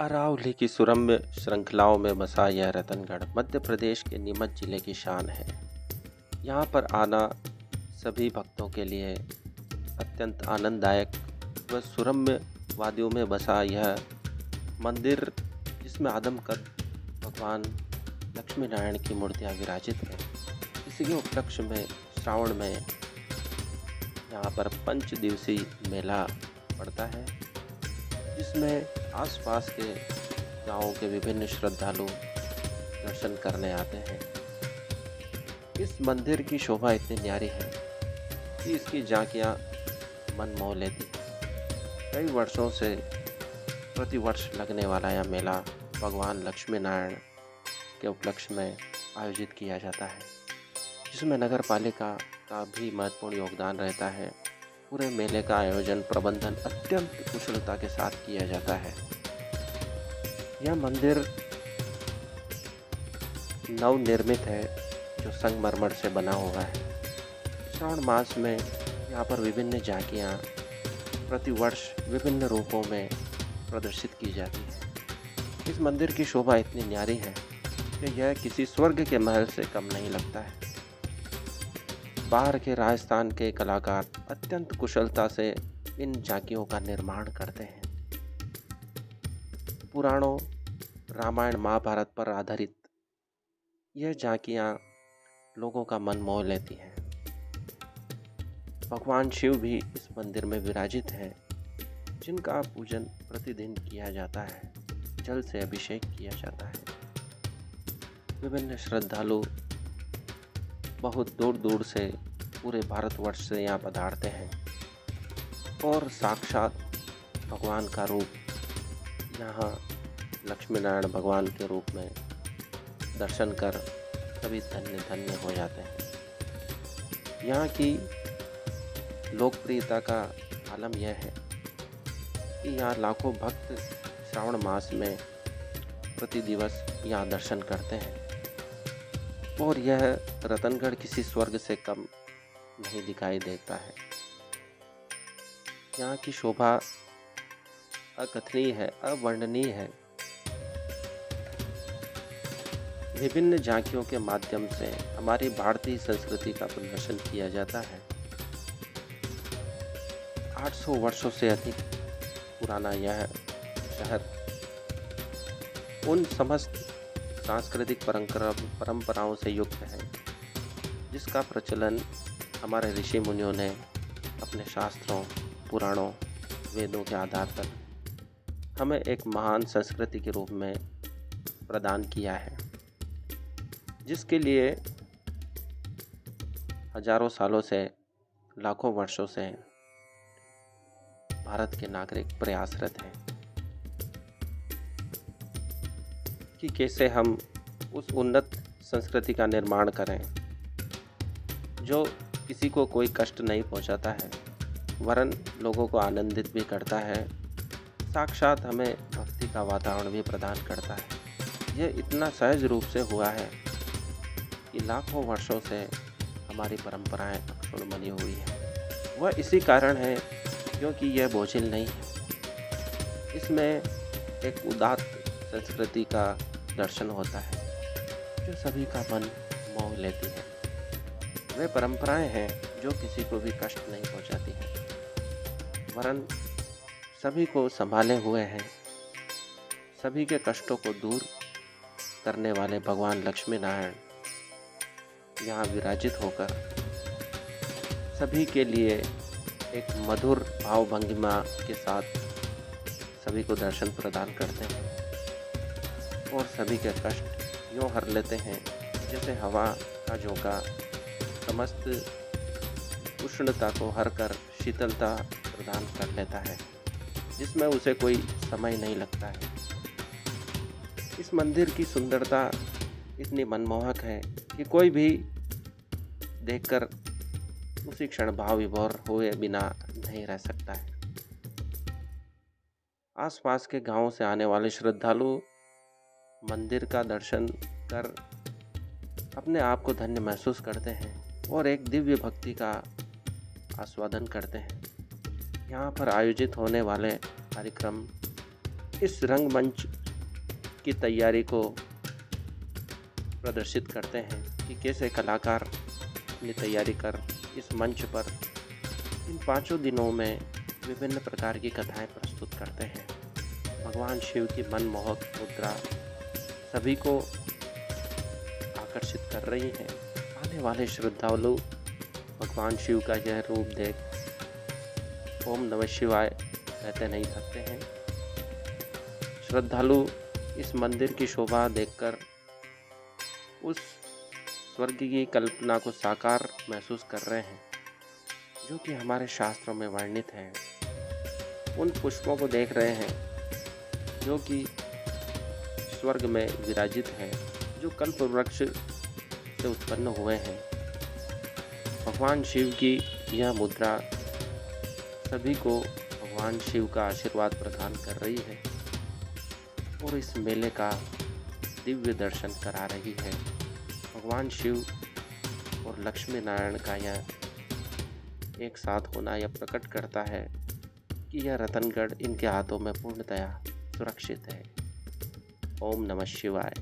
अरावली की सुरम्य श्रृंखलाओं में बसा यह रतनगढ़ मध्य प्रदेश के नीमच जिले की शान है। यहाँ पर आना सभी भक्तों के लिए अत्यंत आनंददायक व सुरम्य वादियों में बसा यह मंदिर, जिसमें आदमकद भगवान लक्ष्मी नारायण की मूर्तियाँ विराजित हैं। इसी के उपलक्ष्य में श्रावण में यहाँ पर 5 दिवसीय मेला पड़ता है, जिसमें आसपास के गांवों के विभिन्न श्रद्धालु दर्शन करने आते हैं। इस मंदिर की शोभा इतनी न्यारी है कि इसकी झांकियाँ मन मोह लेती हैं। कई वर्षों से प्रतिवर्ष लगने वाला यह मेला भगवान लक्ष्मी नारायण के उपलक्ष्य में आयोजित किया जाता है, जिसमें नगर पालिका का भी महत्वपूर्ण योगदान रहता है। पूरे मेले का आयोजन प्रबंधन अत्यंत कुशलता के साथ किया जाता है। यह मंदिर नवनिर्मित है, जो संगमरमर से बना हुआ है। श्रावण मास में यहाँ पर विभिन्न झांकियाँ प्रतिवर्ष विभिन्न रूपों में प्रदर्शित की जाती है। इस मंदिर की शोभा इतनी न्यारी है कि यह किसी स्वर्ग के महल से कम नहीं लगता है। बाहर के राजस्थान के कलाकार अत्यंत कुशलता से इन झांकियों का निर्माण करते हैं। पुराणों, रामायण, महाभारत पर आधारित यह झांकियाँ लोगों का मन मोह लेती हैं। भगवान शिव भी इस मंदिर में विराजित हैं, जिनका पूजन प्रतिदिन किया जाता है। जल से अभिषेक किया जाता है। विभिन्न श्रद्धालु बहुत दूर दूर से, पूरे भारतवर्ष से यहाँ पधारते हैं और साक्षात भगवान का रूप यहाँ लक्ष्मी नारायण भगवान के रूप में दर्शन कर सभी धन्य धन्य हो जाते हैं। यहाँ की लोकप्रियता का आलम यह है कि यहाँ लाखों भक्त श्रावण मास में प्रति दिवस यहाँ दर्शन करते हैं और यह रतनगढ़ किसी स्वर्ग से कम नहीं दिखाई देता है। यहाँ की शोभा अकथनीय है, अवर्णनीय है। विभिन्न झांकियों के माध्यम से हमारी भारतीय संस्कृति का प्रदर्शन किया जाता है। 800 वर्षों से अधिक पुराना यह शहर उन समस्त सांस्कृतिक परंपराओं से युक्त है, जिसका प्रचलन हमारे ऋषि मुनियों ने अपने शास्त्रों, पुराणों, वेदों के आधार पर हमें एक महान संस्कृति के रूप में प्रदान किया है, जिसके लिए हजारों सालों से, लाखों वर्षों से भारत के नागरिक प्रयासरत हैं कि कैसे हम उस उन्नत संस्कृति का निर्माण करें, जो किसी को कोई कष्ट नहीं पहुंचाता है, वरन लोगों को आनंदित भी करता है, साक्षात हमें भक्ति का वातावरण भी प्रदान करता है। यह इतना सहज रूप से हुआ है कि लाखों वर्षों से हमारी परंपराएं अक्षुण्ण बनी हुई है। वह इसी कारण है क्योंकि यह बोझिल नहीं है। इसमें एक उदात्त संस्कृति का दर्शन होता है, जो सभी का मन मोह लेती है। वे परंपराएं हैं जो किसी को भी कष्ट नहीं पहुंचाती हैं, वरन सभी को संभाले हुए हैं। सभी के कष्टों को दूर करने वाले भगवान लक्ष्मी नारायण यहाँ विराजित होकर सभी के लिए एक मधुर भाव भंगिमा के साथ सभी को दर्शन प्रदान करते हैं और सभी के कष्ट यूँ हर लेते हैं जैसे हवा का झोंका समस्त उष्णता को हर कर शीतलता प्रदान कर लेता है, जिसमें उसे कोई समय नहीं लगता है। इस मंदिर की सुंदरता इतनी मनमोहक है कि कोई भी देखकर उसी क्षण भाव विभोर हुए बिना नहीं रह सकता है। आसपास के गांवों से आने वाले श्रद्धालु मंदिर का दर्शन कर अपने आप को धन्य महसूस करते हैं और एक दिव्य भक्ति का आस्वादन करते हैं। यहाँ पर आयोजित होने वाले कार्यक्रम इस रंगमंच की तैयारी को प्रदर्शित करते हैं कि कैसे कलाकार अपनी तैयारी कर इस मंच पर इन 5 दिनों में विभिन्न प्रकार की कथाएं प्रस्तुत करते हैं। भगवान शिव की मनमोहक मुद्रा सभी को आकर्षित कर रही है। आने वाले श्रद्धालु भगवान शिव का यह रूप देख ओम नमः शिवाय कहते नहीं थकते हैं। श्रद्धालु इस मंदिर की शोभा देखकर उस स्वर्ग की कल्पना को साकार महसूस कर रहे हैं जो कि हमारे शास्त्रों में वर्णित है। उन पुष्पों को देख रहे हैं जो कि स्वर्ग में विराजित हैं, जो कल्प वृक्ष से उत्पन्न हुए हैं। भगवान शिव की यह मुद्रा सभी को भगवान शिव का आशीर्वाद प्रदान कर रही है और इस मेले का दिव्य दर्शन करा रही है। भगवान शिव और लक्ष्मी नारायण का यह एक साथ होना यह प्रकट करता है कि यह रतनगढ़ इनके हाथों में पूर्णतया सुरक्षित है। ओम नमः शिवाय।